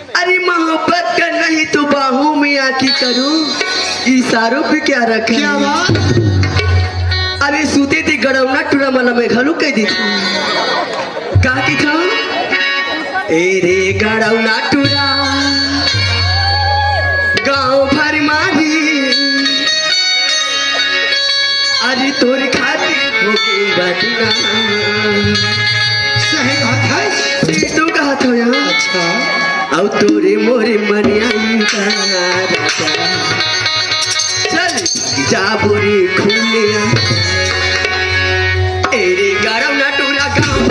अरे मोहब्बत का नहीं तो बाहों में आके करूं, इशारों पे क्या रखा? क्या बात? अरे सूते थी गड़ौना टूरा मला में घलू कह दी का की था ए रे गड़ौना टूरा गांव भर मारी, अरे तोर खातिर हो गई बदना। सही बात है। तू कहा था यहाँ? अच्छा। औ तोरे मोरे मनिया चल जा बोरे खुलिया एरे गरम ना टूरा गाँव